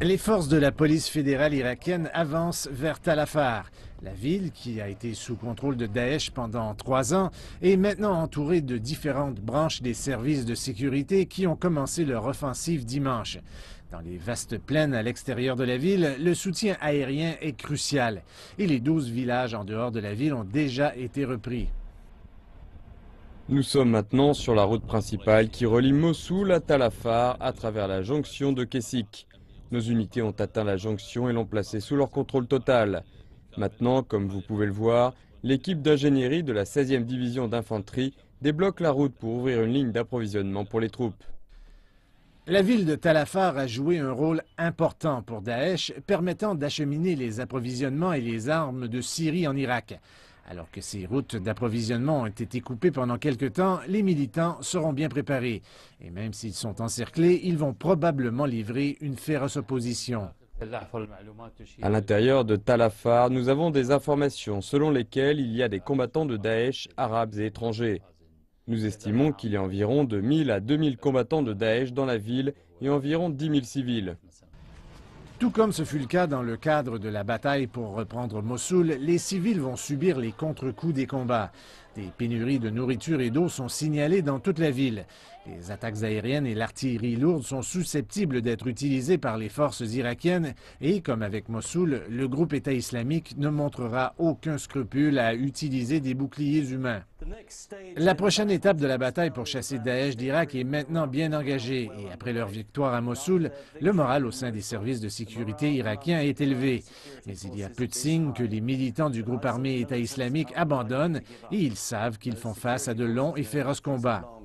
Les forces de la police fédérale irakienne avancent vers Tal Afar. La ville, qui a été sous contrôle de Daesh pendant 3 ans, est maintenant entourée de différentes branches des services de sécurité qui ont commencé leur offensive dimanche. Dans les vastes plaines à l'extérieur de la ville, le soutien aérien est crucial et les 12 villages en dehors de la ville ont déjà été repris. Nous sommes maintenant sur la route principale qui relie Mossoul à Tal Afar à travers la jonction de Kessik. Nos unités ont atteint la jonction et l'ont placée sous leur contrôle total. Maintenant, comme vous pouvez le voir, l'équipe d'ingénierie de la 16e division d'infanterie débloque la route pour ouvrir une ligne d'approvisionnement pour les troupes. La ville de Tal Afar a joué un rôle important pour Daesh, permettant d'acheminer les approvisionnements et les armes de Syrie en Irak. Alors que ces routes d'approvisionnement ont été coupées pendant quelque temps, les militants seront bien préparés. Et même s'ils sont encerclés, ils vont probablement livrer une féroce opposition. À l'intérieur de Tal Afar, nous avons des informations selon lesquelles il y a des combattants de Daesh, arabes et étrangers. Nous estimons qu'il y a environ de 1000 à 2000 combattants de Daesh dans la ville et environ 10 000 civils. Tout comme ce fut le cas dans le cadre de la bataille pour reprendre Mossoul, les civils vont subir les contre-coups des combats. Des pénuries de nourriture et d'eau sont signalées dans toute la ville. Les attaques aériennes et l'artillerie lourde sont susceptibles d'être utilisées par les forces irakiennes et, comme avec Mossoul, le groupe État islamique ne montrera aucun scrupule à utiliser des boucliers humains. La prochaine étape de la bataille pour chasser Daesh d'Irak est maintenant bien engagée et après leur victoire à Mossoul, le moral au sein des services de sécurité irakiens est élevé. Mais il y a peu de signes que les militants du groupe armé État islamique abandonnent et ils savent qu'ils font face à de longs et féroces combats.